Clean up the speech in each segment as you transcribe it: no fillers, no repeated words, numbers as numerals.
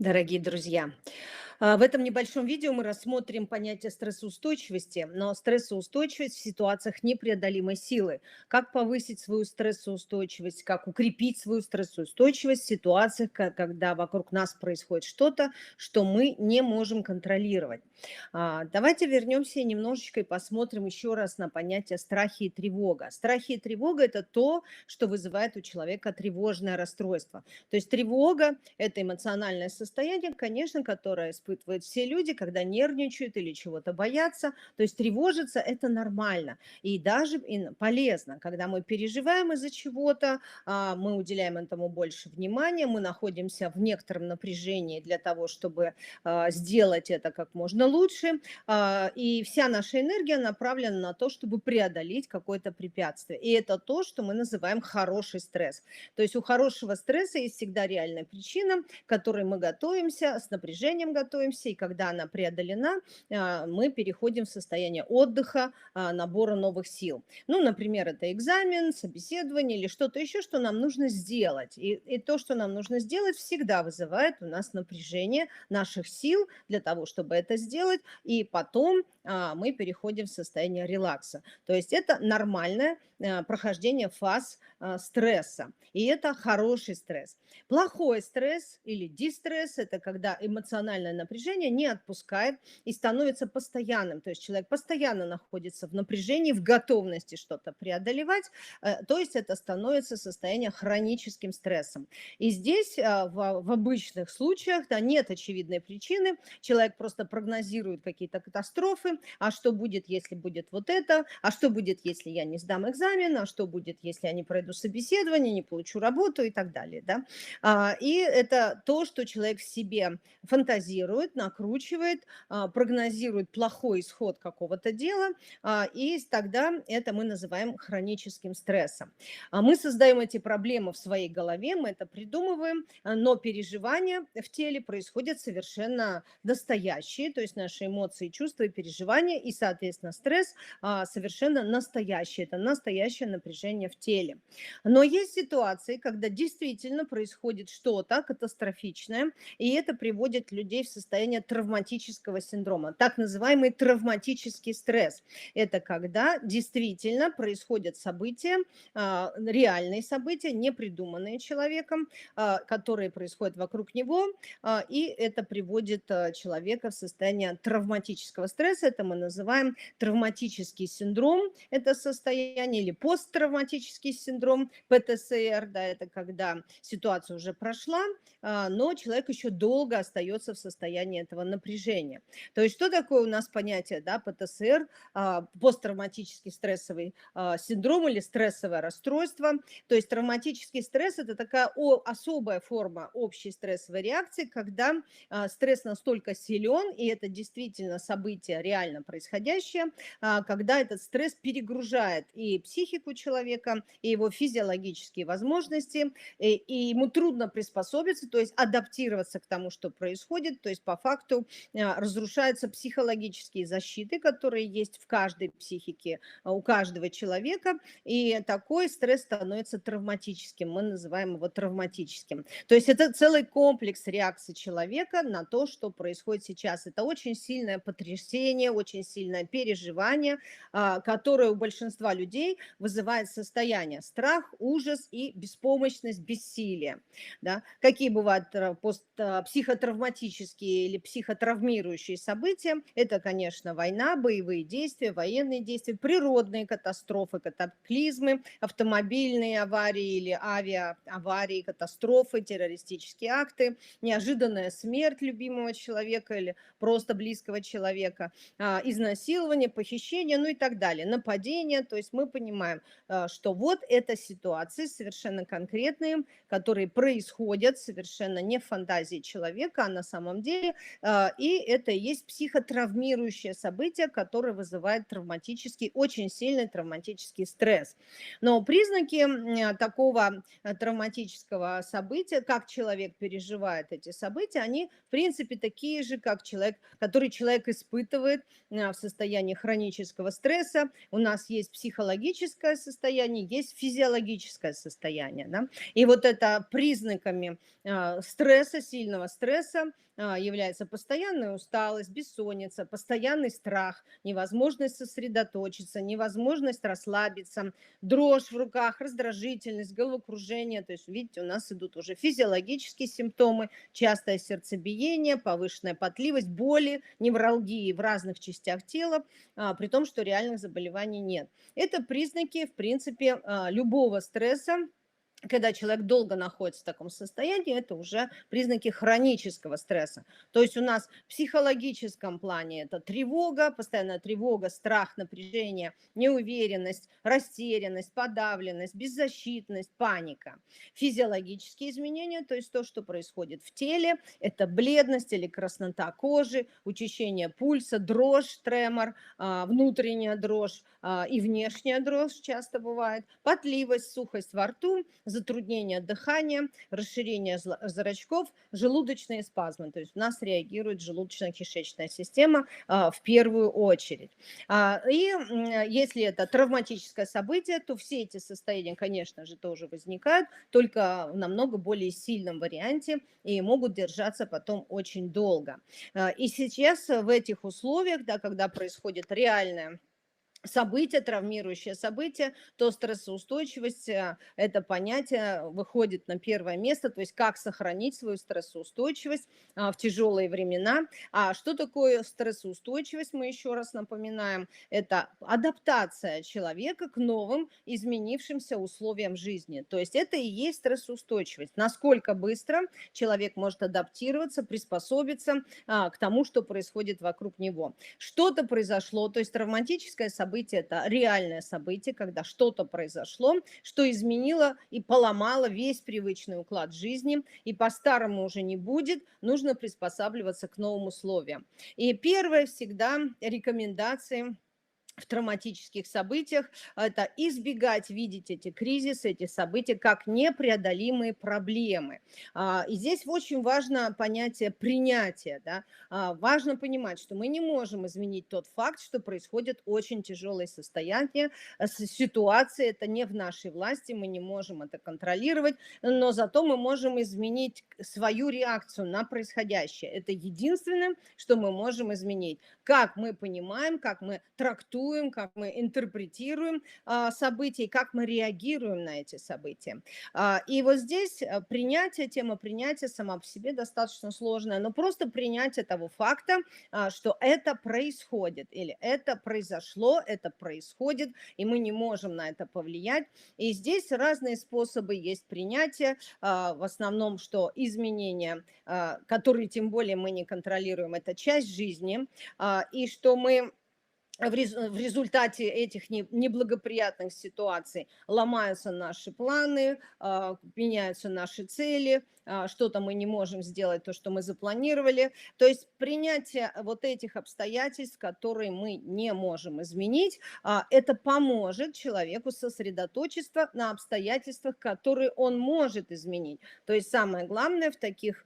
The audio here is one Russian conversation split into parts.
Дорогие друзья, в этом небольшом видео мы рассмотрим понятие стрессоустойчивости, но стрессоустойчивость в ситуациях непреодолимой силы. Как повысить свою стрессоустойчивость, как укрепить свою стрессоустойчивость в ситуациях, когда вокруг нас происходит что-то, что мы не можем контролировать. Давайте вернемся немножечко и посмотрим еще раз на понятие страхи и тревога. Страхи и тревога – это то, что вызывает у человека тревожное расстройство. То есть тревога – это эмоциональное состояние, конечно, которое испытывают все люди, когда нервничают или чего-то боятся. То есть тревожиться – это нормально и даже полезно. Когда мы переживаем из-за чего-то, мы уделяем этому больше внимания, мы находимся в некотором напряжении для того, чтобы сделать это как можно лучше. И вся наша энергия направлена на то, чтобы преодолеть какое-то препятствие. И это то, что мы называем хороший стресс. То есть у хорошего стресса есть всегда реальная причина, к которой мы готовимся, с напряжением готовимся, и когда она преодолена, мы переходим в состояние отдыха, набора новых сил. Ну, например, это экзамен, собеседование или что-то еще, что нам нужно сделать. И то, что нам нужно сделать, всегда вызывает у нас напряжение наших сил для того, чтобы это сделать, и потом мы переходим в состояние релакса. То есть это нормальное прохождение фаз стресса, и это хороший стресс. Плохой стресс или дистресс – это когда эмоциональное напряжение не отпускает и становится постоянным. То есть человек постоянно находится в напряжении, в готовности что-то преодолевать. То есть это становится состояние хроническим стрессом. И здесь в обычных случаях нет очевидной причины. Человек просто прогнозирует какие-то катастрофы. А что будет, если будет вот это? А что будет, если я не сдам экзамен? А что будет, если я не пройду собеседование, не получу работу и так далее, да? И это то, что человек в себе фантазирует, накручивает, прогнозирует плохой исход какого-то дела, и тогда это мы называем хроническим стрессом. Мы создаем эти проблемы в своей голове, мы это придумываем, но переживания в теле происходят совершенно настоящие, то есть наши эмоции, чувства и переживания, и, соответственно, стресс совершенно настоящий, это настоящее напряжение в теле. Но есть ситуации, когда действительно происходит что-то катастрофичное, и это приводит людей в состояние травматического синдрома, так называемый травматический стресс. Это когда действительно происходят события, реальные события, не придуманные человеком, которые происходят вокруг него, и это приводит человека в состояние травматического стресса. Это мы называем травматический синдром, это состояние, или посттравматический синдром, ПТСР, да, это когда ситуация уже прошла, но человек еще долго остается в состоянии этого напряжения. То есть что такое у нас понятие, да, ПТСР, посттравматический стрессовый синдром или стрессовое расстройство? То есть травматический стресс – это такая особая форма общей стрессовой реакции, когда стресс настолько силен, и это действительно событие реально происходящее, когда этот стресс перегружает и психику человека, и его физиологические возможности, и ему трудно приспособиться, то есть адаптироваться к тому, что происходит, то есть по факту разрушаются психологические защиты, которые есть в каждой психике, у каждого человека, и такой стресс становится травматическим, мы называем его травматическим. То есть это целый комплекс реакций человека на то, что происходит сейчас. Это очень сильное потрясение, очень сильное переживание, которое у большинства людей вызывает состояние страх, ужас и беспомощность, бессилие. Да? Какие бывают психотравматические или психотравмирующие события? Это, конечно, война, боевые действия, военные действия, природные катастрофы, катаклизмы, автомобильные аварии или авиааварии, катастрофы, террористические акты, неожиданная смерть любимого человека или просто близкого человека, изнасилование, похищение, ну и так далее, нападение. То есть мы понимаем, что вот это ситуации совершенно конкретные, которые происходят совершенно не в фантазии человека, а на самом деле, и это и есть психотравмирующее событие, которое вызывает травматический, очень сильный травматический стресс. Но признаки такого травматического события, как человек переживает эти события, они, в принципе, такие же, как человек испытывает в состоянии хронического стресса. У нас есть психологические психологическое состояние, есть физиологическое состояние. Да? И вот это признаками стресса, сильного стресса является постоянная усталость, бессонница, постоянный страх, невозможность сосредоточиться, невозможность расслабиться, дрожь в руках, раздражительность, головокружение. То есть, видите, у нас идут уже физиологические симптомы, частое сердцебиение, повышенная потливость, боли, невралгии в разных частях тела, при том, что реальных заболеваний нет. Это признаки, в принципе, любого стресса. Когда человек долго находится в таком состоянии, это уже признаки хронического стресса. То есть у нас в психологическом плане это тревога, постоянная тревога, страх, напряжение, неуверенность, растерянность, подавленность, беззащитность, паника. Физиологические изменения, то есть то, что происходит в теле, это бледность или краснота кожи, учащение пульса, дрожь, тремор, внутренняя дрожь и внешняя дрожь часто бывает, потливость, сухость во рту, затруднение дыхания, расширение зрачков, желудочные спазмы. То есть у нас реагирует желудочно-кишечная система в первую очередь. И если это травматическое событие, то все эти состояния, конечно же, тоже возникают, только в намного более сильном варианте и могут держаться потом очень долго. И сейчас в этих условиях, да, когда происходит реальное событие, травмирующее событие, то стрессоустойчивость, это понятие выходит на первое место, то есть как сохранить свою стрессоустойчивость в тяжелые времена. А что такое стрессоустойчивость, мы еще раз напоминаем, это адаптация человека к новым изменившимся условиям жизни. То есть это и есть стрессоустойчивость. Насколько быстро человек может адаптироваться, приспособиться к тому, что происходит вокруг него. Что-то произошло, то есть травматическое событие, это реальное событие, когда что-то произошло, что изменило и поломало весь привычный уклад жизни, и по-старому уже не будет, нужно приспосабливаться к новым условиям. И первое всегда рекомендации в травматических событиях, это избегать видеть эти кризисы, эти события как непреодолимые проблемы. И здесь очень важно понятие принятия. Да? Важно понимать, что мы не можем изменить тот факт, что происходит очень тяжелое состояние, ситуация, это не в нашей власти, мы не можем это контролировать, но зато мы можем изменить свою реакцию на происходящее. Это единственное, что мы можем изменить. Как мы понимаем, как мы трактуем, как мы интерпретируем события, как мы реагируем на эти события. И вот здесь принятие, тема принятия сама по себе достаточно сложная, но просто принятие того факта, что это происходит, или это произошло, это происходит, и мы не можем на это повлиять. И здесь разные способы есть принятия, в основном, что изменения, которые тем более мы не контролируем, это часть жизни, и что мы в результате этих неблагоприятных ситуаций ломаются наши планы, меняются наши цели, что-то мы не можем сделать, то, что мы запланировали. То есть принятие вот этих обстоятельств, которые мы не можем изменить, это поможет человеку сосредоточиться на обстоятельствах, которые он может изменить. То есть самое главное в таких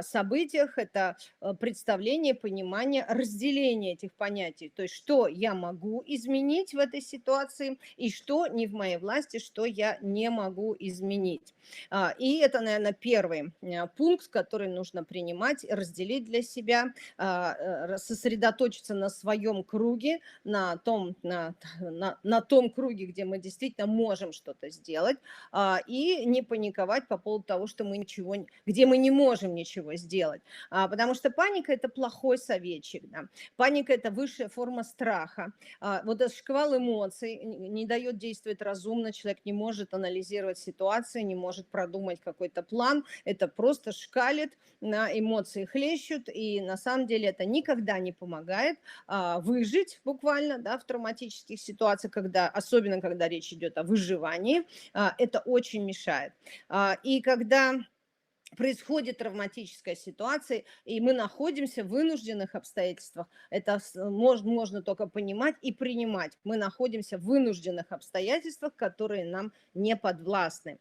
событиях – это представление, понимание, разделение этих понятий. То есть что я могу изменить в этой ситуации и что не в моей власти, что я не могу изменить. И это, наверное, первый пункт, который нужно принимать, разделить для себя, сосредоточиться на своем круге, на том круге, где мы действительно можем что-то сделать, и не паниковать по поводу того, что где мы не можем ничего сделать. Потому что паника – это плохой советчик. Да? Паника – это высшая форма страха. Вот этот шквал эмоций не дает действовать разумно, человек не может анализировать ситуацию, не может продумать какой-то план. Это просто шкалит, на эмоции хлещут, и на самом деле это никогда не помогает выжить буквально, да, в травматических ситуациях, особенно когда речь идет о выживании, это очень мешает. И когда происходит травматическая ситуация, и мы находимся в вынужденных обстоятельствах. Это можно только понимать и принимать. Мы находимся в вынужденных обстоятельствах, которые нам не подвластны.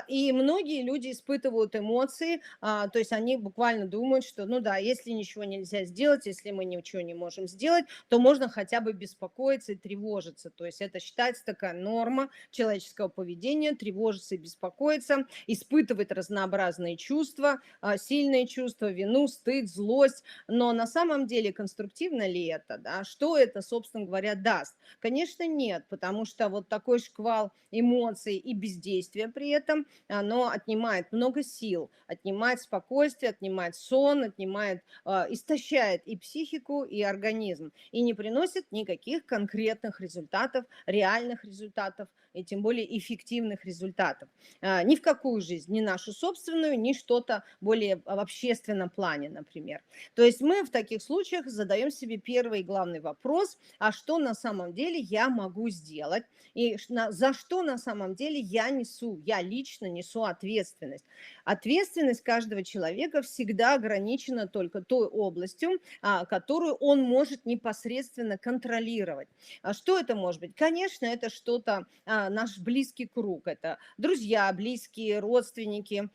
И многие люди испытывают эмоции, то есть они буквально думают, что, ну да, если ничего нельзя сделать, если мы ничего не можем сделать, то можно хотя бы беспокоиться и тревожиться. То есть это считается такая норма человеческого поведения, тревожиться и беспокоиться, испытывать разнообразные чувства, сильные чувства, вину, стыд, злость. Но на самом деле конструктивно ли это? Да? Что это, собственно говоря, даст? Конечно, нет, потому что вот такой шквал эмоций и бездействия при этом, оно отнимает много сил, отнимает спокойствие, отнимает сон, отнимает, истощает и психику, и организм, и не приносит никаких конкретных результатов, реальных результатов, и тем более эффективных результатов. Ни в какую жизнь, ни нашу собственную, ни что-то более в общественном плане, например. То есть мы в таких случаях задаем себе первый и главный вопрос, а что на самом деле я могу сделать, и за что на самом деле я лично несу ответственность. Ответственность каждого человека всегда ограничена только той областью, которую он может непосредственно контролировать. А что это может быть? Конечно, это что-то, наш близкий круг, это друзья, близкие, родственники,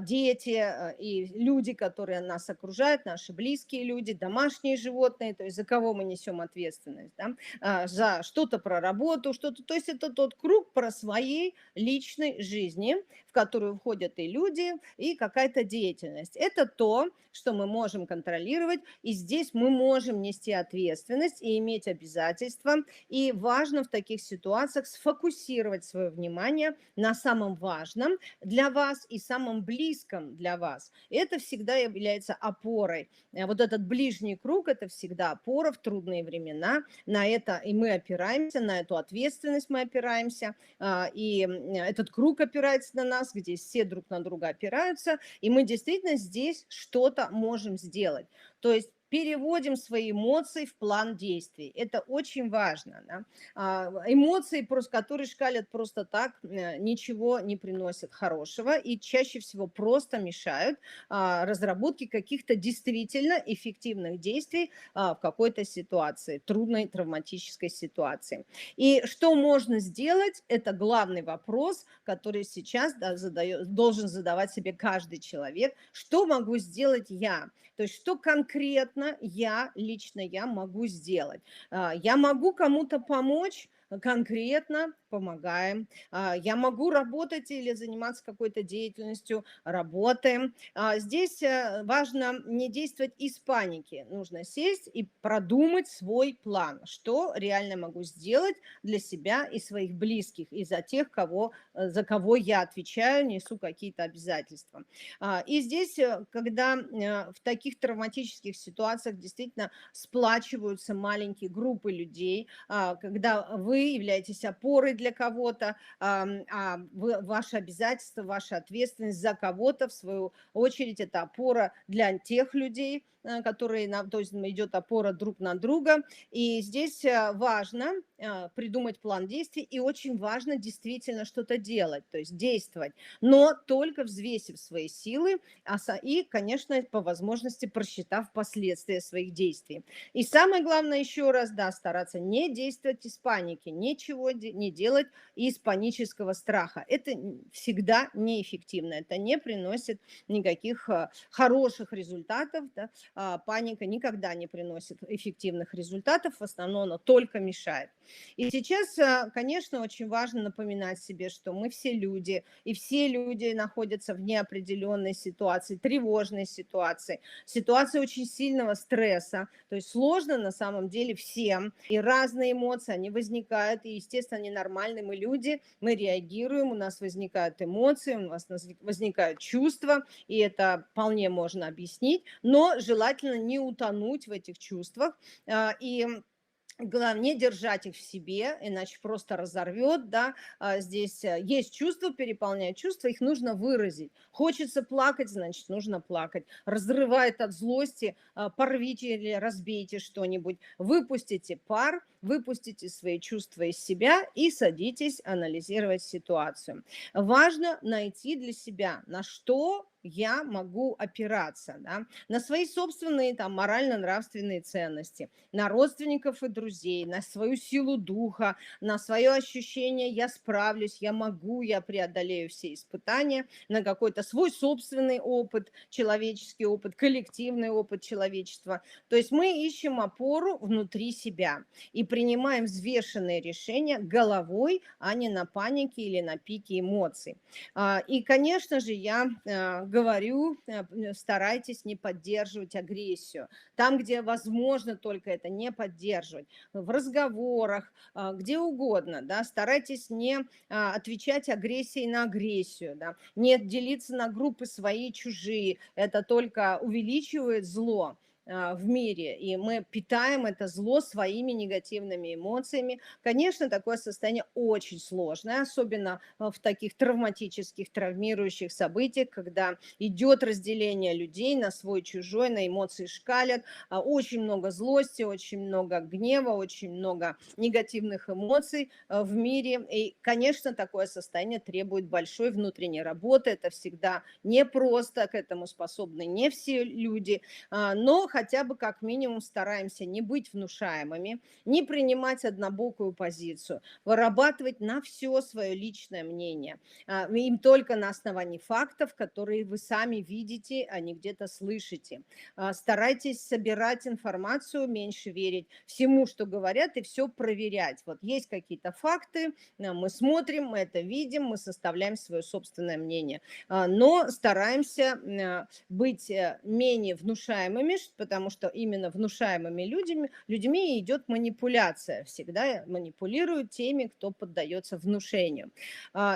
дети и люди, которые нас окружают, наши близкие люди, домашние животные, то есть за кого мы несем ответственность, да? За что-то про работу, что-то, то есть это тот круг про своей личной жизни, в которую входят и люди, и какая-то деятельность. Это то, что мы можем контролировать, и здесь мы можем нести ответственность и иметь обязательства, и важно в таких ситуациях сфокусировать свое внимание на самом важном для вас и самом близком для вас. Это всегда является опорой. Вот этот ближний круг – это всегда опора в трудные времена. На это и мы опираемся, на эту ответственность мы опираемся, и этот круг опирается на нас, где все друг на друга опираются, и мы действительно здесь что-то можем сделать. То есть переводим свои эмоции в план действий. Это очень важно. Да? Эмоции, которые шкалят просто так, ничего не приносят хорошего и чаще всего просто мешают разработке каких-то действительно эффективных действий в какой-то ситуации, трудной травматической ситуации. И что можно сделать, это главный вопрос, который сейчас должен задавать себе каждый человек. Что могу сделать я? То есть что конкретно лично я могу сделать? Я могу кому-то помочь, конкретно помогаем. Я могу работать или заниматься какой-то деятельностью, работаем. Здесь важно не действовать из паники. Нужно сесть и продумать свой план, что реально могу сделать для себя и своих близких, и за тех, за кого я отвечаю, несу какие-то обязательства. И здесь, когда в таких травматических ситуациях действительно сплачиваются маленькие группы людей, когда вы являетесь опорой для кого-то, ваше обязательство, ваша ответственность за кого-то, в свою очередь, это опора для тех людей, которые, то есть идет опора друг на друга. И здесь важно придумать план действий, и очень важно действительно что-то делать, то есть действовать, но только взвесив свои силы и, конечно, по возможности просчитав последствия своих действий. И самое главное, еще раз, да, стараться не действовать из паники, ничего не делать из панического страха. Это всегда неэффективно, это не приносит никаких хороших результатов, да. Паника никогда не приносит эффективных результатов, в основном она только мешает. И сейчас, конечно, очень важно напоминать себе, что мы все люди, и все люди находятся в неопределенной ситуации, тревожной ситуации очень сильного стресса. То есть сложно на самом деле всем, и разные эмоции, они возникают, и, естественно, они нормальны, мы люди, мы реагируем, у нас возникают эмоции, у нас возникают чувства, и это вполне можно объяснить, но желательно не утонуть в этих чувствах, и главное, не держать их в себе, иначе просто разорвет, да. Здесь есть чувства, переполняют чувства, их нужно выразить. Хочется плакать, значит, нужно плакать. Разрывает от злости, порвите или разбейте что-нибудь, выпустите пар, выпустите свои чувства из себя и садитесь анализировать ситуацию. Важно найти для себя, на что я могу опираться, да, на свои собственные там морально-нравственные ценности, на родственников и друзей, на свою силу духа, на свое ощущение «я справлюсь», «я могу», «я преодолею все испытания», на какой-то свой собственный опыт, человеческий опыт, коллективный опыт человечества. То есть мы ищем опору внутри себя и принимаем взвешенные решения головой, а не на панике или на пике эмоций. И, конечно же, я говорю, старайтесь не поддерживать агрессию. Там, где возможно только это не поддерживать. В разговорах, где угодно, да, старайтесь не отвечать агрессией на агрессию, да, не делиться на группы свои, чужие. Это только увеличивает зло в мире, и мы питаем это зло своими негативными эмоциями. Конечно, такое состояние очень сложное, особенно в таких травматических, травмирующих событиях, когда идет разделение людей на свой-чужой, на эмоции шкалят, очень много злости, очень много гнева, очень много негативных эмоций в мире. И, конечно, такое состояние требует большой внутренней работы. Это всегда непросто, к этому способны не все люди, но хотя бы как минимум стараемся не быть внушаемыми, не принимать однобокую позицию, вырабатывать на все свое личное мнение, им только на основании фактов, которые вы сами видите, а не где-то слышите. Старайтесь собирать информацию, меньше верить всему, что говорят, и все проверять. Вот есть какие-то факты, мы смотрим, мы это видим, мы составляем свое собственное мнение, но стараемся быть менее внушаемыми, потому что именно внушаемыми людьми идет манипуляция. Всегда манипулируют теми, кто поддается внушению.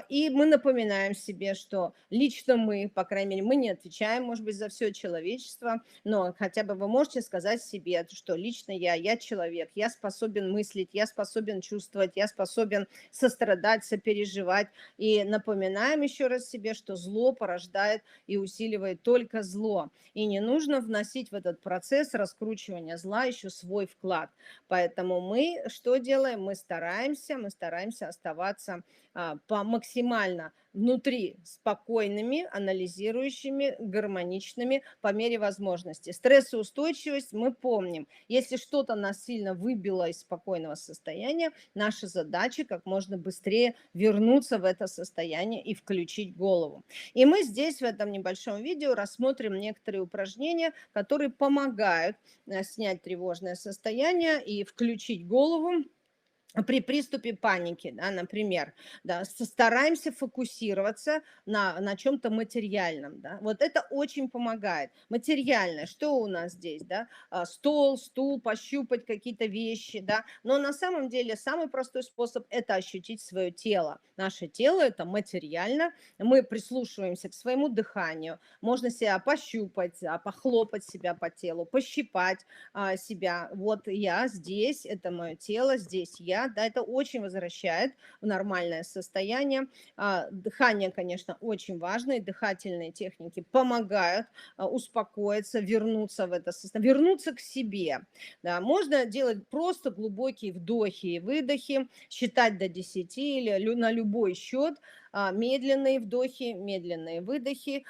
И мы напоминаем себе, что лично мы, по крайней мере, мы не отвечаем, может быть, за все человечество, но хотя бы вы можете сказать себе, что лично я человек, я способен мыслить, я способен чувствовать, я способен сострадать, сопереживать. И напоминаем еще раз себе, что зло порождает и усиливает только зло. И не нужно вносить в этот процесс раскручивания зла еще свой вклад. Поэтому мы что делаем? Мы стараемся оставаться по максимально внутри спокойными, анализирующими, гармоничными по мере возможности. Стрессоустойчивость мы помним. Если что-то нас сильно выбило из спокойного состояния, наша задача как можно быстрее вернуться в это состояние и включить голову. И мы здесь в этом небольшом видео рассмотрим некоторые упражнения, которые помогают снять тревожное состояние и включить голову при приступе паники, да, например, да, стараемся фокусироваться на чем-то материальном, да, вот это очень помогает. Материальное, что у нас здесь, да, стол, стул, пощупать какие-то вещи, да, но на самом деле самый простой способ – это ощутить свое тело. Наше тело – это материально, мы прислушиваемся к своему дыханию, можно себя пощупать, похлопать себя по телу, пощипать себя. Вот я здесь, это мое тело, здесь я, да, это очень возвращает в нормальное состояние. Дыхание, конечно, очень важно, и дыхательные техники помогают успокоиться, вернуться в это состояние, вернуться к себе. Да. Можно делать просто глубокие вдохи и выдохи, считать до 10 или на любой счет, медленные вдохи, медленные выдохи.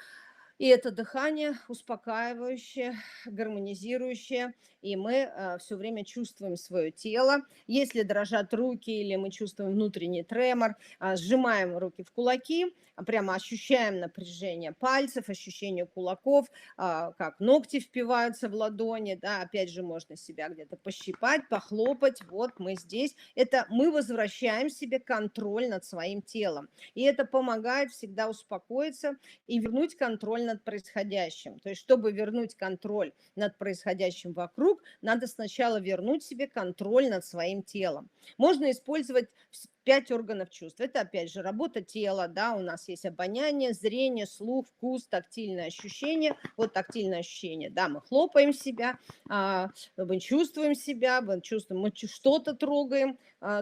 И это дыхание успокаивающее, гармонизирующее, и мы все время чувствуем свое тело. Если дрожат руки или мы чувствуем внутренний тремор, сжимаем руки в кулаки, прямо ощущаем напряжение пальцев, ощущение кулаков, как ногти впиваются в ладони, да, опять же можно себя где-то пощипать, похлопать, вот мы здесь. Это мы возвращаем себе контроль над своим телом, и это помогает всегда успокоиться и вернуть контроль над происходящим. То есть, чтобы вернуть контроль над происходящим вокруг, надо сначала вернуть себе контроль над своим телом. Можно использовать 5 органов чувств. Это, опять же, работа тела, да, у нас есть обоняние, зрение, слух, вкус, тактильное ощущение. Вот тактильное ощущение, да, мы хлопаем себя, мы чувствуем себя, мы чувствуем, мы что-то трогаем,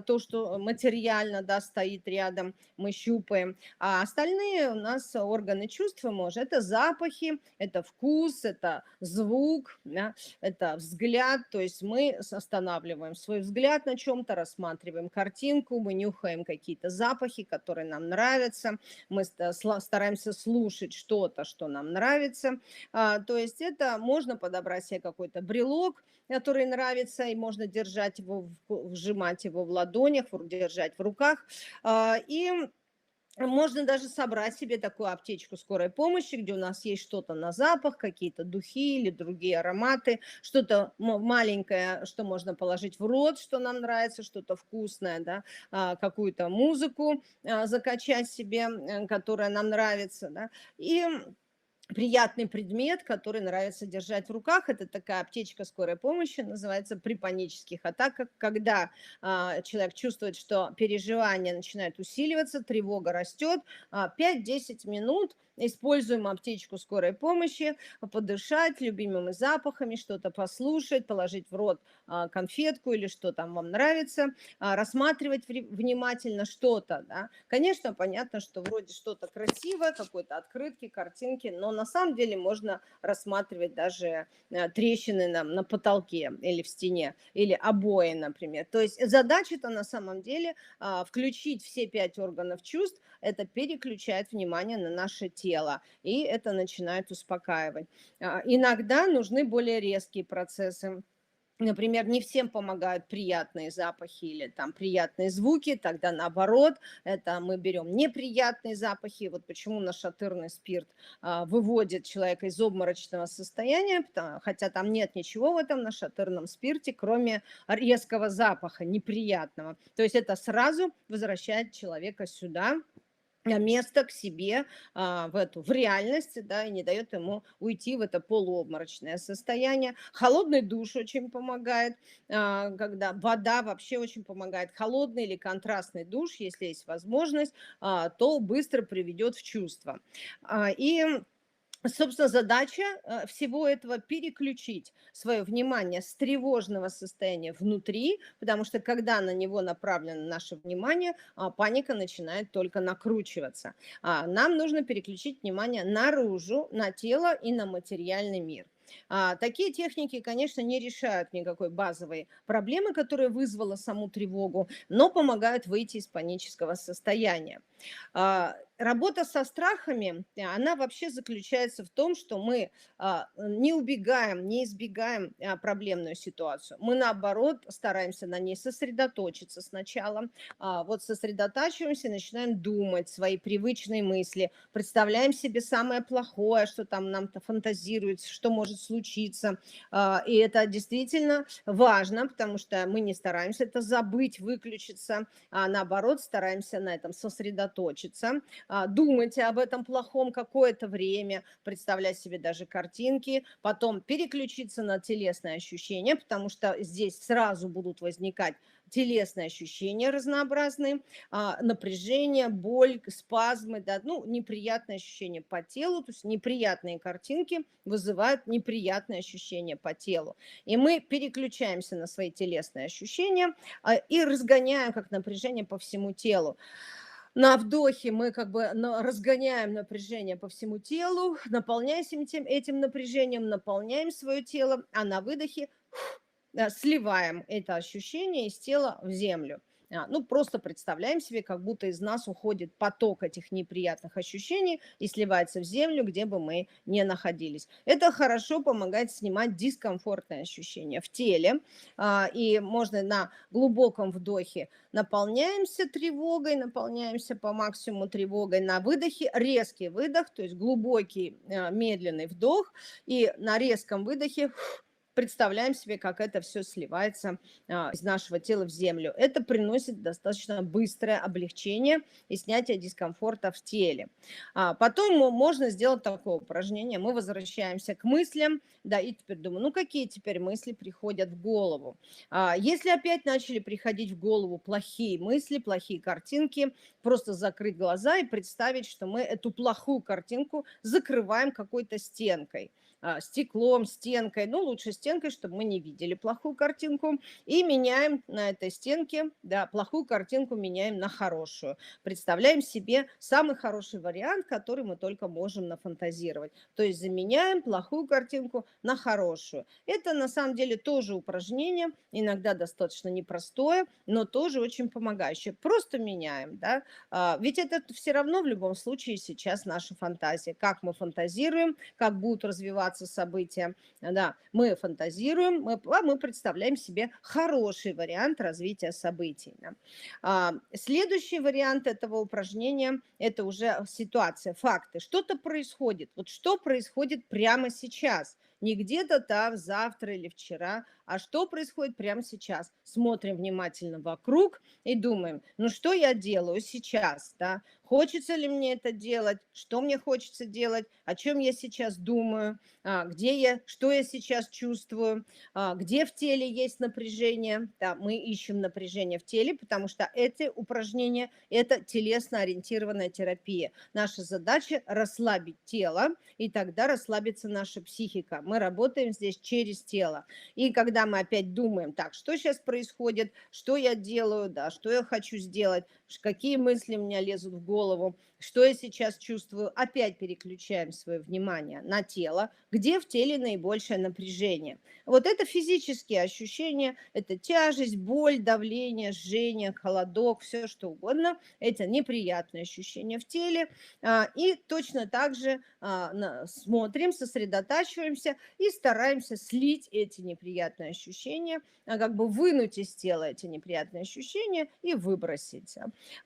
то, что материально, да, стоит рядом, мы щупаем. А остальные у нас органы чувств, может, это запахи, это вкус, это звук, да, это взгляд. То есть мы останавливаем свой взгляд на чем-то, рассматриваем картинку, мы нюхаем какие-то запахи, которые нам нравятся, мы стараемся слушать что-то, что нам нравится. То есть это можно подобрать себе какой-то брелок, который нравится, и можно держать его, сжимать его в ладонях, держать в руках. И можно даже собрать себе такую аптечку скорой помощи, где у нас есть что-то на запах, какие-то духи или другие ароматы, что-то маленькое, что можно положить в рот, что нам нравится, что-то вкусное, да, какую-то музыку закачать себе, которая нам нравится, да, и приятный предмет, который нравится держать в руках. Это такая аптечка скорой помощи, называется при панических атаках, когда человек чувствует, что переживания начинают усиливаться, тревога растет, 5-10 минут используем аптечку скорой помощи, подышать любимыми запахами, что-то послушать, положить в рот конфетку или что там вам нравится, рассматривать внимательно что-то. Да. Конечно, понятно, что вроде что-то красивое, какой-то открытки, картинки, но на самом деле можно рассматривать даже трещины на потолке или в стене, или обои, например. То есть задача-то на самом деле включить все 5 органов чувств, это переключает внимание на наше тело, и это начинает успокаивать. Иногда нужны более резкие процессы. Например, не всем помогают приятные запахи или там приятные звуки, тогда наоборот, это мы берем неприятные запахи. Вот почему нашатырный спирт выводит человека из обморочного состояния, хотя там нет ничего в этом нашатырном спирте, кроме резкого запаха, неприятного. То есть это сразу возвращает человека сюда, место к себе, в реальность, да, и не дает ему уйти в это полуобморочное состояние. Холодный душ очень помогает, когда вода вообще очень помогает. Холодный или контрастный душ, если есть возможность, то быстро приведет в чувство. И собственно, задача всего этого переключить свое внимание с тревожного состояния внутри, потому что когда на него направлено наше внимание, паника начинает только накручиваться. Нам нужно переключить внимание наружу, на тело и на материальный мир. Такие техники, конечно, не решают никакой базовой проблемы, которая вызвала саму тревогу, но помогают выйти из панического состояния. Работа со страхами, она вообще заключается в том, что мы не убегаем, не избегаем проблемную ситуацию. Мы, наоборот, стараемся на ней сосредоточиться сначала. Вот сосредотачиваемся, начинаем думать свои привычные мысли, представляем себе самое плохое, что там нам-то фантазируется, что может случиться. И это действительно важно, потому что мы не стараемся это забыть, выключиться, а наоборот, стараемся на этом сосредоточиться, думать об этом плохом какое-то время, представлять себе даже картинки, потом переключиться на телесные ощущения, потому что здесь сразу будут возникать телесные ощущения разнообразные, напряжение, боль, спазмы, да, ну, неприятные ощущения по телу, то есть неприятные картинки вызывают неприятные ощущения по телу. И мы переключаемся на свои телесные ощущения и разгоняем как напряжение по всему телу. На вдохе мы как бы разгоняем напряжение по всему телу, наполняемся этим напряжением, наполняем свое тело, а на выдохе сливаем это ощущение из тела в землю. Ну, просто представляем себе, как будто из нас уходит поток этих неприятных ощущений и сливается в землю, где бы мы ни находились. Это хорошо помогает снимать дискомфортные ощущения в теле. И можно на глубоком вдохе наполняемся тревогой, наполняемся по максимуму тревогой. На выдохе резкий выдох, то есть глубокий медленный вдох. И на резком выдохе представляем себе, как это все сливается из нашего тела в землю. Это приносит достаточно быстрое облегчение и снятие дискомфорта в теле. Потом можно сделать такое упражнение. Мы возвращаемся к мыслям, да, и теперь думаю, ну какие теперь мысли приходят в голову? Если опять начали приходить в голову плохие мысли, плохие картинки, просто закрыть глаза и представить, что мы эту плохую картинку закрываем какой-то стенкой, стеклом, стенкой, ну, лучше стенкой, чтобы мы не видели плохую картинку, и меняем на этой стенке, да, плохую картинку меняем на хорошую. Представляем себе самый хороший вариант, который мы только можем нафантазировать. То есть заменяем плохую картинку на хорошую. Это на самом деле тоже упражнение, иногда достаточно непростое, но тоже очень помогающее. Просто меняем, да. Ведь это все равно в любом случае сейчас наша фантазия. Как мы фантазируем, как будут развиваться события. Да, мы фантазируем, мы представляем себе хороший вариант развития событий. Да. Следующий вариант этого упражнения – это уже ситуация, факты. Что-то происходит. Вот что происходит прямо сейчас? Не где-то там завтра или вчера, а что происходит прямо сейчас. Смотрим внимательно вокруг и думаем, ну что я делаю сейчас, да? Хочется ли мне это делать, что мне хочется делать, о чем я сейчас думаю, где я, что я сейчас чувствую, где в теле есть напряжение. Да, мы ищем напряжение в теле, потому что эти упражнения – это телесно-ориентированная терапия. Наша задача – расслабить тело, и тогда расслабится наша психика. Мы работаем здесь через тело. И когда мы опять думаем, так, что сейчас происходит, что я делаю, да, что я хочу сделать, какие мысли у меня лезут в голову, что я сейчас чувствую, опять переключаем свое внимание на тело, где в теле наибольшее напряжение. Вот это физические ощущения, это тяжесть, боль, давление, жжение, холодок, все что угодно. Это неприятные ощущения в теле. И точно так же смотрим, сосредотачиваемся и стараемся слить эти неприятные ощущения, как бы вынуть из тела эти неприятные ощущения и выбросить.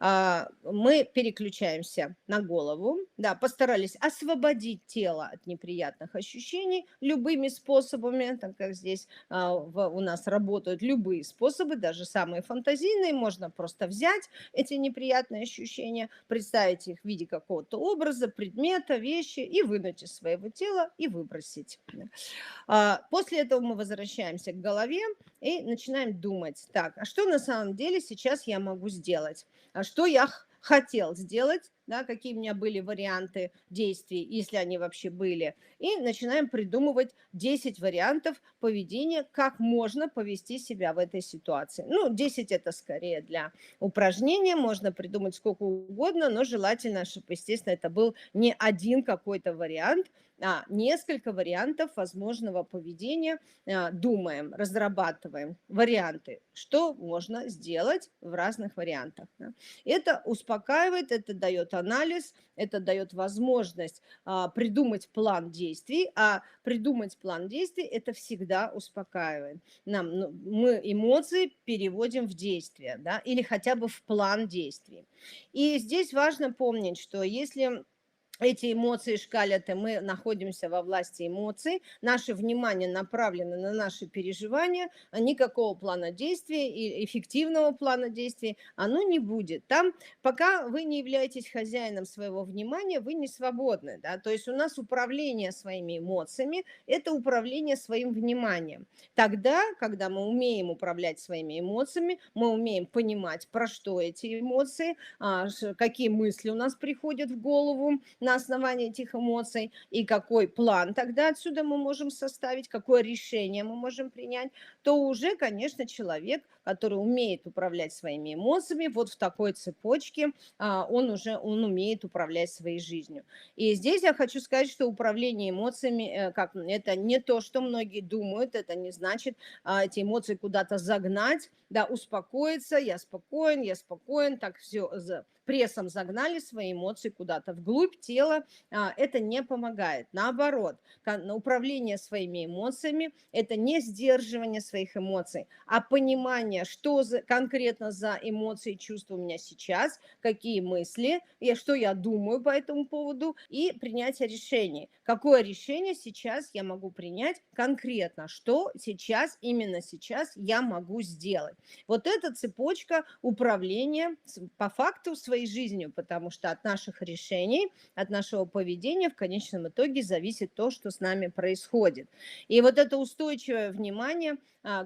Мы переключаемся на голову, да, постарались освободить тело от неприятных ощущений любыми способами, так как здесь у нас работают любые способы, даже самые фантазийные, можно просто взять эти неприятные ощущения, представить их в виде какого-то образа, предмета, вещи и вынуть из своего тела и выбросить. После этого мы возвращаемся к голове и начинаем думать, так, а что на самом деле сейчас я могу сделать? А что я хотел сделать, да, какие у меня были варианты действий, если они вообще были. И начинаем придумывать 10 вариантов поведения, как можно повести себя в этой ситуации. Ну, 10 это скорее для упражнения, можно придумать сколько угодно, но желательно, чтобы, естественно, это был не один какой-то вариант, несколько вариантов возможного поведения. Думаем, разрабатываем варианты, что можно сделать в разных вариантах. Да. Это успокаивает, это дает анализ, это дает возможность придумать план действий, а придумать план действий – это всегда успокаивает. Мы эмоции переводим в действие, да, или хотя бы в план действий. И здесь важно помнить, что если эти эмоции шкалят, и мы находимся во власти эмоций, наше внимание направлено на наши переживания, никакого плана действий и эффективного плана действий оно не будет. Там, пока вы не являетесь хозяином своего внимания, вы не свободны. Да? То есть у нас управление своими эмоциями – это управление своим вниманием. Тогда, когда мы умеем управлять своими эмоциями, мы умеем понимать, про что эти эмоции, какие мысли у нас приходят в голову, на основании этих эмоций, и какой план тогда отсюда мы можем составить, какое решение мы можем принять, то уже, конечно, человек, который умеет управлять своими эмоциями, вот в такой цепочке он умеет управлять своей жизнью. И здесь я хочу сказать, что управление эмоциями, это не то, что многие думают, это не значит эти эмоции куда-то загнать, да, успокоиться, я спокоен, так все прессом загнали свои эмоции куда-то вглубь тела, это не помогает. Наоборот, управление своими эмоциями – это не сдерживание своих эмоций, а понимание внимание, что конкретно за эмоции и чувства у меня сейчас, какие мысли, что я думаю по этому поводу, и принятие решений. Какое решение сейчас я могу принять конкретно, что сейчас, именно сейчас я могу сделать. Вот эта цепочка управления по факту своей жизнью, потому что от наших решений, от нашего поведения в конечном итоге зависит то, что с нами происходит. И вот это устойчивое внимание,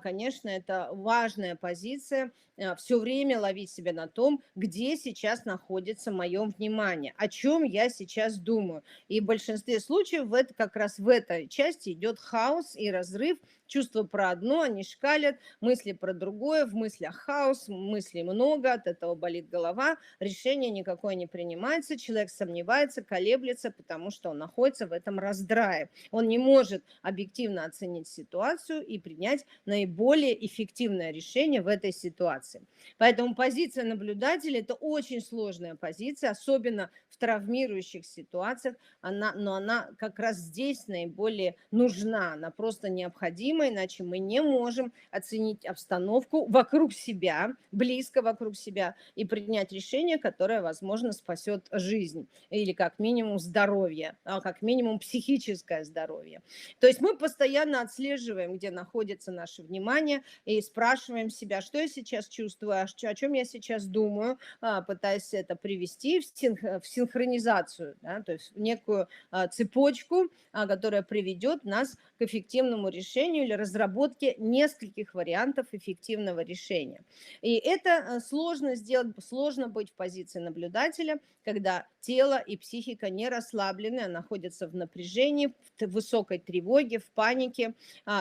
конечно, это важная позиция, все время ловить себя на том, где сейчас находится мое внимание, о чем я сейчас думаю. И в большинстве случаев как раз в этой части идет хаос и разрыв. Чувства про одно, они шкалят, мысли про другое, в мыслях хаос, мыслей много, от этого болит голова, решение никакое не принимается, человек сомневается, колеблется, потому что он находится в этом раздрае. Он не может объективно оценить ситуацию и принять наиболее эффективное решение в этой ситуации. Поэтому позиция наблюдателя – это очень сложная позиция, особенно в травмирующих ситуациях, но она как раз здесь наиболее нужна, она просто необходима, иначе мы не можем оценить обстановку вокруг себя, близко вокруг себя, и принять решение, которое, возможно, спасет жизнь или как минимум здоровье, а как минимум психическое здоровье. То есть мы постоянно отслеживаем, где находится наше внимание, и спрашиваем себя, что я сейчас чувствую, о чем я сейчас думаю, пытаясь это привести в синхронизацию, да, то есть в некую цепочку, которая приведет нас к эффективному решению или разработке нескольких вариантов эффективного решения. И это сложно сделать, сложно быть в позиции наблюдателя, когда тело и психика не расслаблены, а находятся в напряжении, в высокой тревоге, в панике.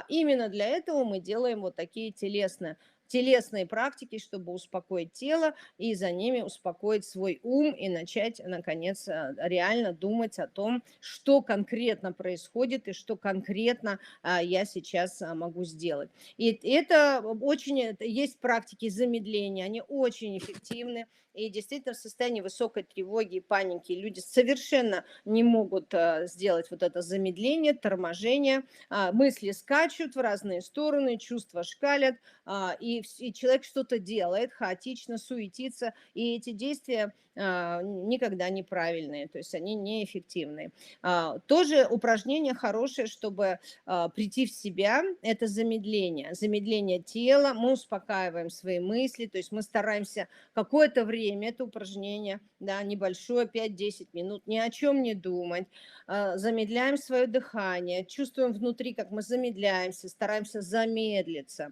Именно для этого мы делаем вот такие телесные практики, чтобы успокоить тело и за ними успокоить свой ум и начать, наконец, реально думать о том, что конкретно происходит и что конкретно я сейчас могу сделать. И это есть практики замедления, они очень эффективны. И действительно в состоянии высокой тревоги и паники люди совершенно не могут сделать вот это замедление, торможение. Мысли скачут в разные стороны, чувства шкалят, и человек что-то делает, хаотично суетится, и эти действия никогда неправильные, то есть они неэффективные. Тоже упражнение хорошее, чтобы прийти в себя, это замедление тела, мы успокаиваем свои мысли, то есть мы стараемся какое-то время, это упражнение, да, небольшое, 5-10 минут, ни о чем не думать, замедляем свое дыхание, чувствуем внутри, как мы замедляемся, стараемся замедлиться,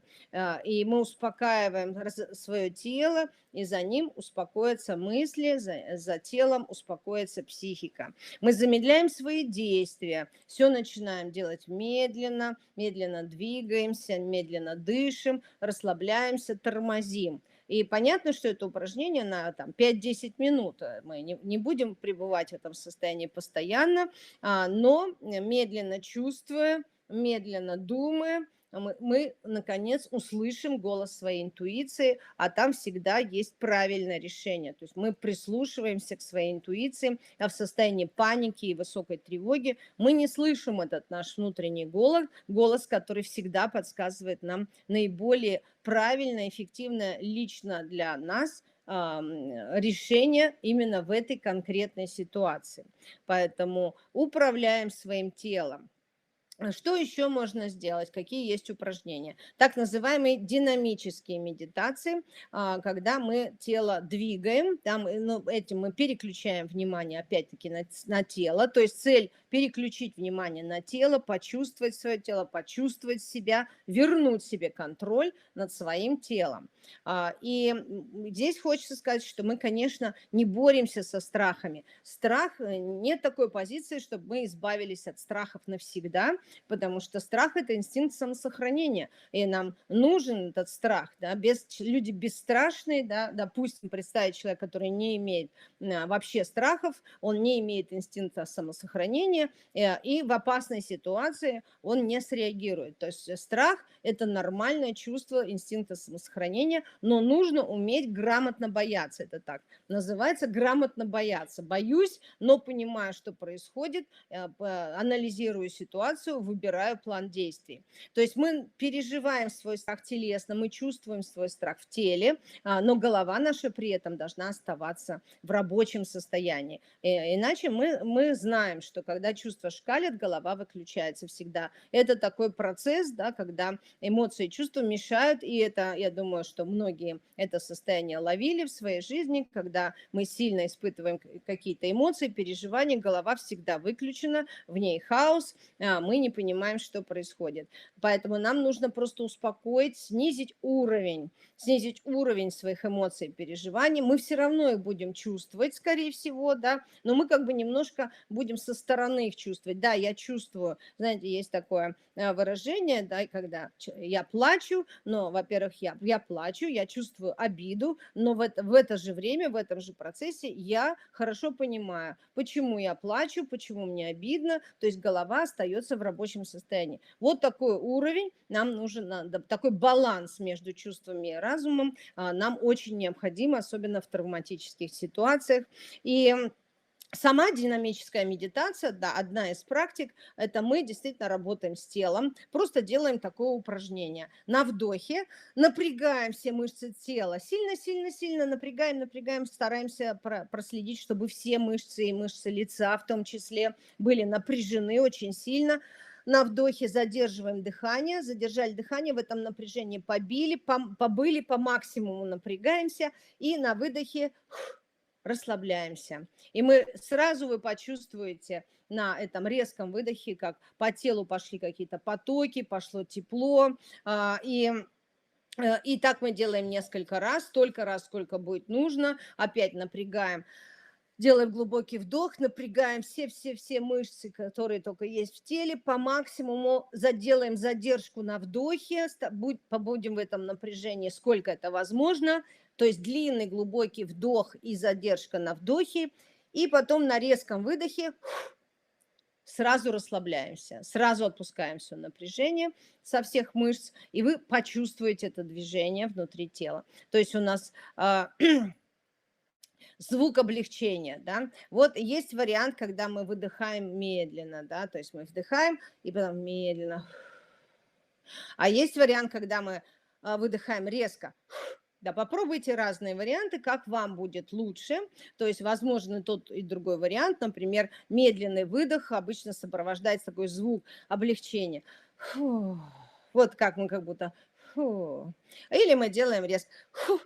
и мы успокаиваем свое тело, и за ним успокоятся мысли, за телом успокоится психика. Мы замедляем свои действия, все начинаем делать медленно, медленно двигаемся, медленно дышим, расслабляемся, тормозим. И понятно, что это упражнение на 5-10 минут. Мы не будем пребывать в этом состоянии постоянно, но медленно чувствуя, медленно думая, мы, наконец, услышим голос своей интуиции, а там всегда есть правильное решение. То есть мы прислушиваемся к своей интуиции, а в состоянии паники и высокой тревоги мы не слышим этот наш внутренний голос, который всегда подсказывает нам наиболее правильное, эффективное лично для нас решение именно в этой конкретной ситуации. Поэтому управляем своим телом. Что еще можно сделать? Какие есть упражнения? Так называемые динамические медитации, когда мы тело двигаем, этим мы переключаем внимание опять-таки на тело, то есть цель переключить внимание на тело, почувствовать свое тело, почувствовать себя, вернуть себе контроль над своим телом. И здесь хочется сказать, что мы, конечно, не боремся со страхами. Нет такой позиции, чтобы мы избавились от страхов навсегда, потому что страх – это инстинкт самосохранения, и нам нужен этот страх. Да? Люди бесстрашные, да? Допустим, представить человека, который не имеет вообще страхов, он не имеет инстинкта самосохранения, и в опасной ситуации он не среагирует. То есть страх – это нормальное чувство инстинкта самосохранения, но нужно уметь грамотно бояться. Это так называется, грамотно бояться. Боюсь, но понимаю, что происходит, анализирую ситуацию, сразу выбираю план действий. То есть мы переживаем свой страх телесно, мы чувствуем свой страх в теле, но голова наша при этом должна оставаться в рабочем состоянии. Иначе мы знаем, что когда чувства шкалят, голова выключается всегда. Это такой процесс, да, когда эмоции и чувства мешают, и это, я думаю, что многие это состояние ловили в своей жизни, когда мы сильно испытываем какие-то эмоции, переживания, голова всегда выключена, в ней хаос, мы не понимаем, что происходит. Поэтому нам нужно просто успокоить, снизить уровень своих эмоций, переживаний. Мы все равно их будем чувствовать, скорее всего, да, но мы как бы немножко будем со стороны их чувствовать. Да, я чувствую, знаете, есть такое выражение, да, когда я плачу, но, во-первых, я плачу, я чувствую обиду, но в это же время, в этом же процессе я хорошо понимаю, почему я плачу, почему мне обидно, то есть голова остается в рабочем состоянии. Вот такой уровень нам нужен, такой баланс между чувствами и разумом нам очень необходим, особенно в травматических ситуациях. И сама динамическая медитация, да, одна из практик, это мы действительно работаем с телом, просто делаем такое упражнение. На вдохе напрягаем все мышцы тела, сильно-сильно-сильно напрягаем, стараемся проследить, чтобы все мышцы и мышцы лица в том числе были напряжены очень сильно. На вдохе задерживаем дыхание, задержали дыхание, в этом напряжении побыли, по максимуму напрягаемся, и на выдохе расслабляемся. И вы почувствуете на этом резком выдохе, как по телу пошли какие-то потоки, пошло тепло, и так мы делаем несколько раз, столько раз, сколько будет нужно, опять напрягаем. Делаем глубокий вдох, напрягаем все мышцы, которые только есть в теле, по максимуму делаем задержку на вдохе, побудем в этом напряжении, сколько это возможно, то есть длинный глубокий вдох и задержка на вдохе, и потом на резком выдохе сразу расслабляемся, сразу отпускаем все напряжение со всех мышц, и вы почувствуете это движение внутри тела. То есть у нас звук облегчения, да. Вот есть вариант, когда мы выдыхаем медленно, да, то есть мы вдыхаем и потом медленно. А есть вариант, когда мы выдыхаем резко. Да, попробуйте разные варианты, как вам будет лучше. То есть, возможно, тот и другой вариант. Например, медленный выдох обычно сопровождается такой звук облегчения. Фу. Вот как мы как будто... Фу. Или мы делаем резко. Фу.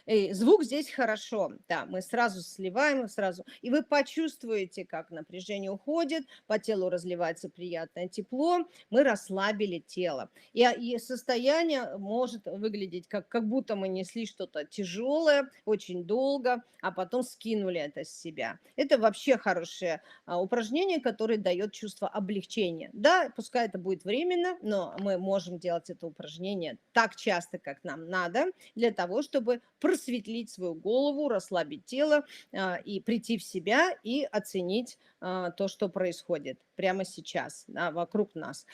И звук здесь хорошо, да, мы сразу сливаем, сразу, и вы почувствуете, как напряжение уходит, по телу разливается приятное тепло, мы расслабили тело. И состояние может выглядеть, как будто мы несли что-то тяжелое очень долго, а потом скинули это с себя. Это вообще хорошее упражнение, которое дает чувство облегчения. Да, пускай это будет временно, но мы можем делать это упражнение так часто, как нам надо, для того, чтобы просветлить свою голову, расслабить тело и прийти в себя и оценить то, что происходит прямо сейчас, да, вокруг нас.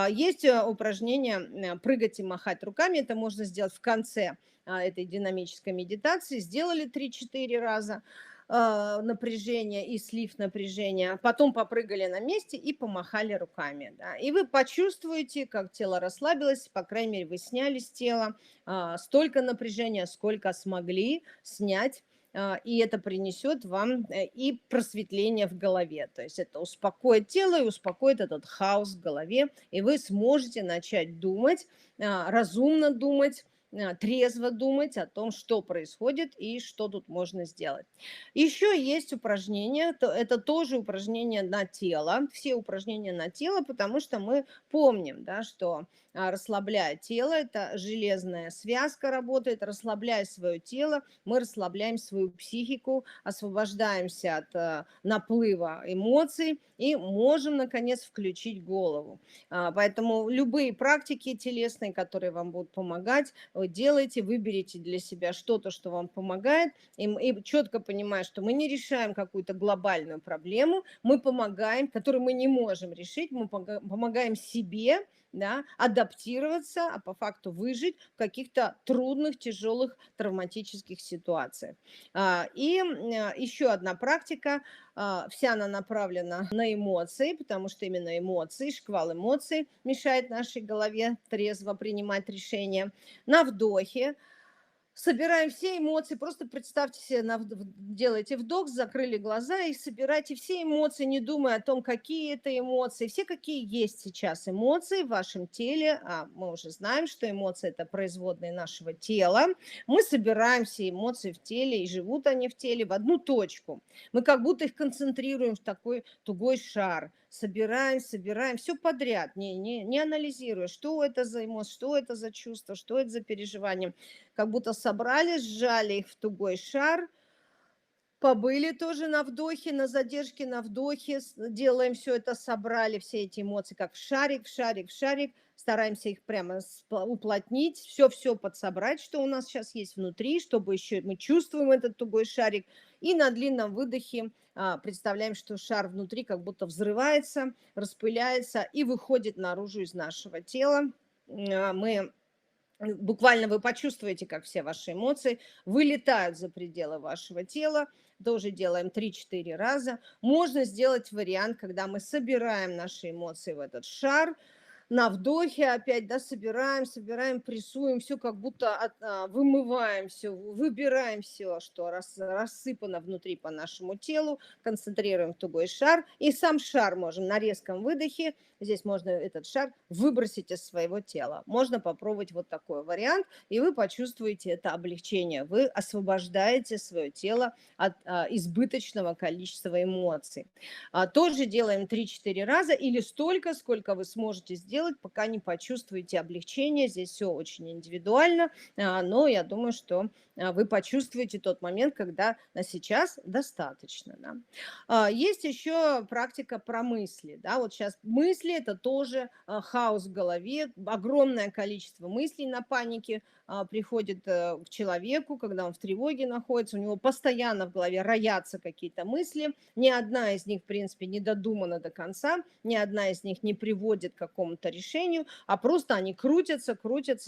Есть упражнение прыгать и махать руками. Это можно сделать в конце этой динамической медитации. Сделали 3-4 раза напряжение и слив напряжения, потом попрыгали на месте и помахали руками. Да. И вы почувствуете, как тело расслабилось, по крайней мере, вы сняли с тела столько напряжения, сколько смогли снять, и это принесет вам и просветление в голове. То есть это успокоит тело и успокоит этот хаос в голове, и вы сможете начать думать, разумно думать, трезво думать о том, что происходит и что тут можно сделать. Еще есть упражнения, это тоже упражнения на тело, все упражнения на тело, потому что мы помним, да, что расслабляя тело, это железная связка работает, расслабляя свое тело, мы расслабляем свою психику, освобождаемся от наплыва эмоций и можем, наконец, включить голову. Поэтому любые практики телесные, которые вам будут помогать, вы делаете, выберите для себя что-то, что вам помогает, и четко понимая, что мы не решаем какую-то глобальную проблему, мы помогаем, которую мы не можем решить, мы помогаем себе, да, адаптироваться, а по факту выжить в каких-то трудных, тяжелых, травматических ситуациях. Еще одна практика, вся она направлена на эмоции, потому что именно эмоции, шквал эмоций мешает нашей голове трезво принимать решения. На вдохе собираем все эмоции. Просто представьте себе, делайте вдох, закрыли глаза и собирайте все эмоции, не думая о том, какие это эмоции. Все, какие есть сейчас эмоции в вашем теле. А мы уже знаем, что эмоции – это производные нашего тела. Мы собираем все эмоции в теле, и живут они в теле в одну точку. Мы как будто их концентрируем в такой тугой шар. Собираем, собираем, все подряд, не анализируя, что это за эмоции, что это за чувство, что это за переживание. Как будто собрали, сжали их в тугой шар, побыли тоже на вдохе, на задержке, на вдохе, делаем все это, собрали все эти эмоции, как в шарик, в шарик, в шарик, стараемся их прямо уплотнить, все подсобрать, что у нас сейчас есть внутри, чтобы еще мы чувствуем этот тугой шарик, и на длинном выдохе представляем, что шар внутри как будто взрывается, распыляется и выходит наружу из нашего тела. Мы Буквально вы почувствуете, как все ваши эмоции вылетают за пределы вашего тела. Тоже делаем 3-4 раза. Можно сделать вариант, когда мы собираем наши эмоции в этот шар, на вдохе опять, да, собираем, прессуем, все как будто вымываем все, выбираем все, что рассыпано внутри по нашему телу, концентрируем в тугой шар, и сам шар можем на резком выдохе, здесь можно этот шар выбросить из своего тела. Можно попробовать вот такой вариант, и вы почувствуете это облегчение, вы освобождаете свое тело от избыточного количества эмоций. Тоже делаем 3-4 раза или столько, сколько вы сможете сделать, пока не почувствуете облегчение. Здесь все очень индивидуально, но я думаю, что вы почувствуете тот момент, когда на сейчас достаточно. Да. Есть еще практика про мысли. Да. Вот сейчас мысли – это тоже хаос в голове, огромное количество мыслей на панике приходит к человеку, когда он в тревоге находится, у него постоянно в голове роятся какие-то мысли, ни одна из них, в принципе, не додумана до конца, ни одна из них не приводит к какому-то решению, а просто они крутятся,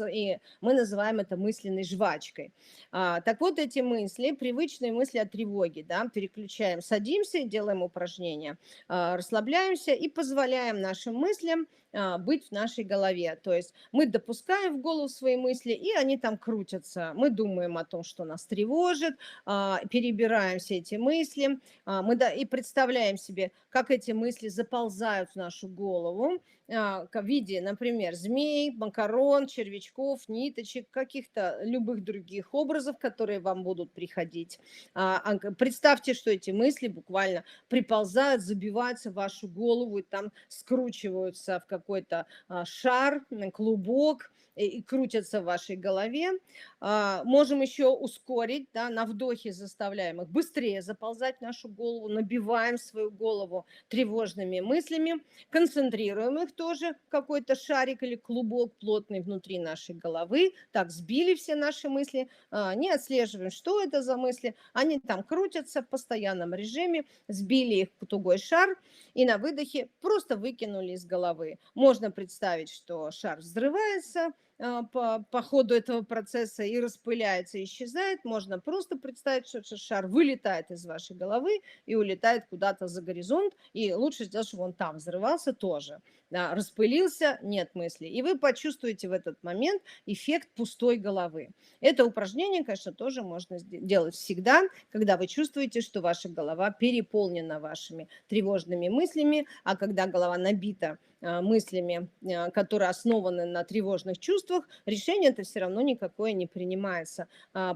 и мы называем это мысленной жвачкой. Так вот, эти мысли, привычные мысли о тревоге, да, переключаем, садимся, делаем упражнения, расслабляемся и позволяем нашим мыслям быть в нашей голове. То есть мы допускаем в голову свои мысли, и они там крутятся. Мы думаем о том, что нас тревожит, перебираем все эти мысли, и представляем себе, как эти мысли заползают в нашу голову в виде, например, змей, макарон, червячков, ниточек, каких-то любых других образов, которые вам будут приходить. Представьте, что эти мысли буквально приползают, забиваются в вашу голову и там скручиваются в какой-то шар, клубок, и крутятся в вашей голове. Можем еще ускорить, да, на вдохе заставляем их быстрее заползать в нашу голову, набиваем свою голову тревожными мыслями, концентрируем их тоже в какой-то шарик или клубок плотный внутри нашей головы. Так, сбили все наши мысли, не отслеживаем, что это за мысли. Они там крутятся в постоянном режиме, сбили их в тугой шар и на выдохе просто выкинули из головы. Можно представить, что шар взрывается по ходу этого процесса и распыляется, исчезает. Можно просто представить, что этот шар вылетает из вашей головы и улетает куда-то за горизонт. И лучше сделать, чтобы он там взрывался тоже. Да, распылился, нет мыслей. И вы почувствуете в этот момент эффект пустой головы. Это упражнение, конечно, тоже можно делать всегда, когда вы чувствуете, что ваша голова переполнена вашими тревожными мыслями, а когда голова набита мыслями, которые основаны на тревожных чувствах, решение это все равно никакое не принимается.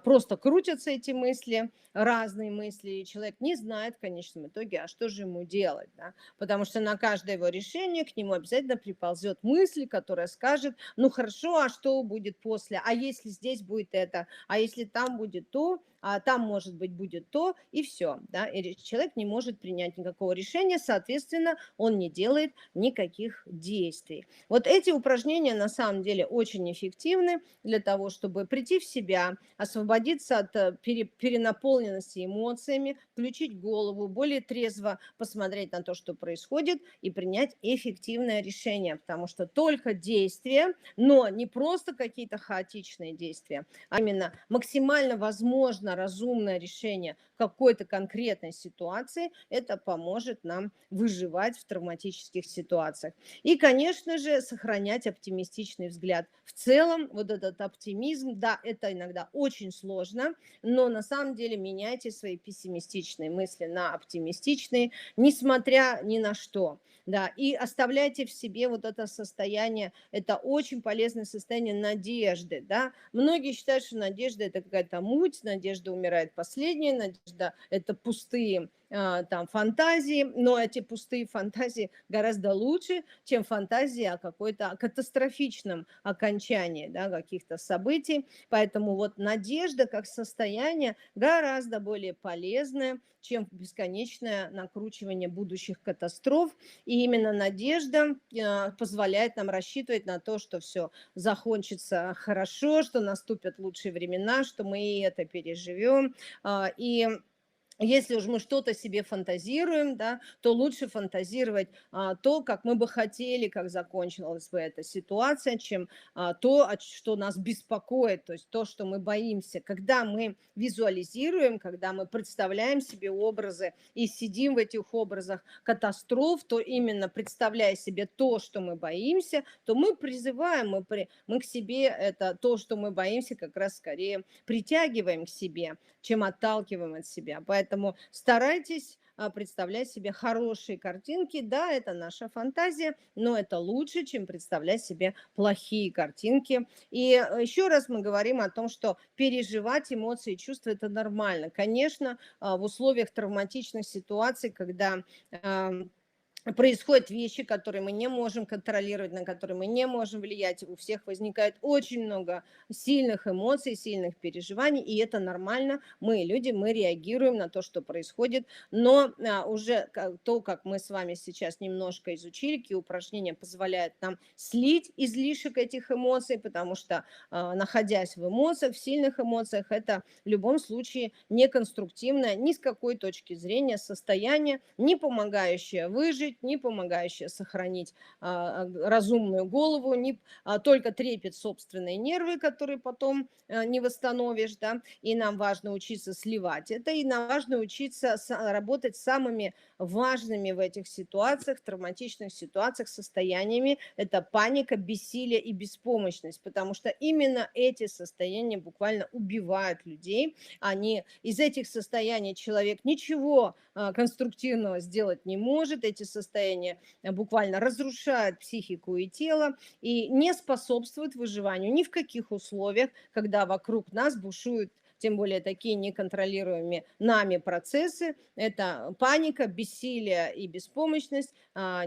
Просто крутятся эти мысли, разные мысли, и человек не знает в конечном итоге, а что же ему делать. Да? Потому что на каждое его решение к нему обязательно приползет мысль, которая скажет, ну хорошо, а что будет после, а если здесь будет это, а если там будет то, а там, может быть, будет то, и все, да, и человек не может принять никакого решения, соответственно, он не делает никаких действий. Вот эти упражнения на самом деле очень эффективны для того, чтобы прийти в себя, освободиться от перенаполненности эмоциями, включить голову, более трезво посмотреть на то, что происходит, и принять эффективное решение, потому что только действия, но не просто какие-то хаотичные действия, а именно максимально возможно разумное решение какой-то конкретной ситуации, это поможет нам выживать в травматических ситуациях. И, конечно же, сохранять оптимистичный взгляд. В целом, вот этот оптимизм, да, это иногда очень сложно, но на самом деле меняйте свои пессимистичные мысли на оптимистичные, несмотря ни на что. Да, и оставляйте в себе вот это состояние, это очень полезное состояние надежды, да. Многие считают, что надежда это какая-то муть, надежда умирает последняя, надежда это пустые там фантазии, но эти пустые фантазии гораздо лучше, чем фантазии о какой-то катастрофичном окончании, да, каких-то событий. Поэтому вот надежда как состояние гораздо более полезное, чем бесконечное накручивание будущих катастроф. И именно надежда позволяет нам рассчитывать на то, что все закончится хорошо, что наступят лучшие времена, что мы и это переживем. И если уж мы что-то себе фантазируем, да, то лучше фантазировать то, как мы бы хотели, как закончилась бы эта ситуация, чем то, что нас беспокоит, то есть то, что мы боимся. Когда мы визуализируем, когда мы представляем себе образы и сидим в этих образах катастроф, то именно представляя себе то, что мы боимся, то мы призываем, мы к себе это то, что мы боимся, как раз скорее притягиваем к себе, чем отталкиваем от себя. Поэтому старайтесь представлять себе хорошие картинки. Да, это наша фантазия, но это лучше, чем представлять себе плохие картинки. И еще раз мы говорим о том, что переживать эмоции и чувства – это нормально. Конечно, в условиях травматичных ситуаций, когда происходят вещи, которые мы не можем контролировать, на которые мы не можем влиять. У всех возникает очень много сильных эмоций, сильных переживаний, и это нормально. Мы люди, мы реагируем на то, что происходит, но уже то, как мы с вами сейчас немножко изучили, какие упражнения позволяют нам слить излишек этих эмоций, потому что, находясь в эмоциях, в сильных эмоциях, это в любом случае неконструктивное ни с какой точки зрения состояние, не помогающее выжить, не помогающее сохранить разумную голову, только трепет собственные нервы, которые потом не восстановишь, да, и нам важно учиться сливать это, и нам важно учиться работать с самыми важными в этих ситуациях, травматичных ситуациях состояниями, это паника, бессилие и беспомощность, потому что именно эти состояния буквально убивают людей, из этих состояний человек ничего конструктивного сделать не может, эти состояния буквально разрушают психику и тело и не способствуют выживанию ни в каких условиях, когда вокруг нас бушуют тем более такие неконтролируемые нами процессы, это паника, бессилие и беспомощность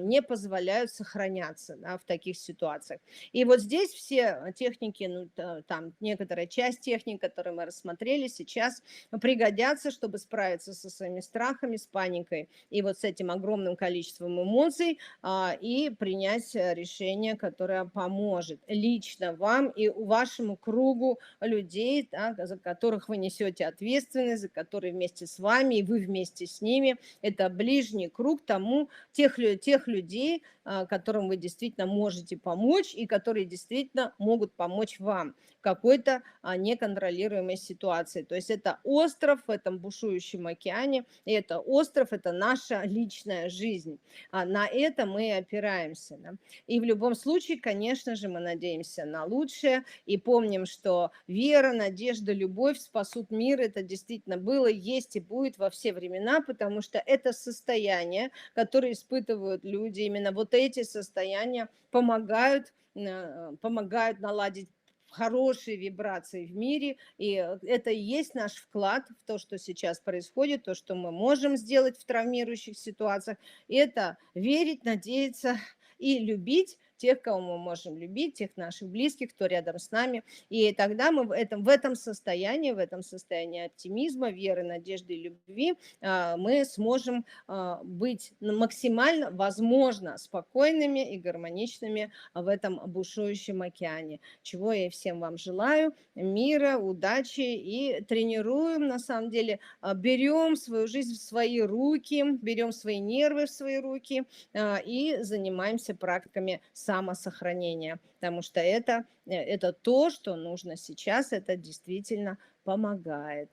не позволяют сохраняться, да, в таких ситуациях. И вот здесь все техники, ну, там некоторая часть техник, которые мы рассмотрели сейчас, пригодятся, чтобы справиться со своими страхами, с паникой и вот с этим огромным количеством эмоций и принять решение, которое поможет лично вам и вашему кругу людей, да, за которых вы несете ответственность, за которые вместе с вами и вы вместе с ними. Это ближний круг тех людей, которым вы действительно можете помочь и которые действительно могут помочь вам в какой-то неконтролируемой ситуации. То есть это остров в этом бушующем океане, и это остров, это наша личная жизнь. На это мы опираемся. Да? И в любом случае, конечно же, мы надеемся на лучшее и помним, что вера, надежда, любовь спасут мир. Это действительно было, есть и будет во все времена, потому что это состояние, которое испытывают люди. Именно вот эти состояния помогают наладить хорошие вибрации в мире, и это и есть наш вклад в то, что сейчас происходит, то, что мы можем сделать в травмирующих ситуациях, это верить, надеяться и любить тех, кого мы можем любить, тех наших близких, кто рядом с нами. И тогда мы в этом состоянии оптимизма, веры, надежды и любви мы сможем быть максимально, возможно, спокойными и гармоничными в этом бушующем океане. Чего я и всем вам желаю. Мира, удачи и тренируем, на самом деле, берем свою жизнь в свои руки, берем свои нервы в свои руки и занимаемся практиками самосохранения, потому что это то, что нужно сейчас, это действительно помогает.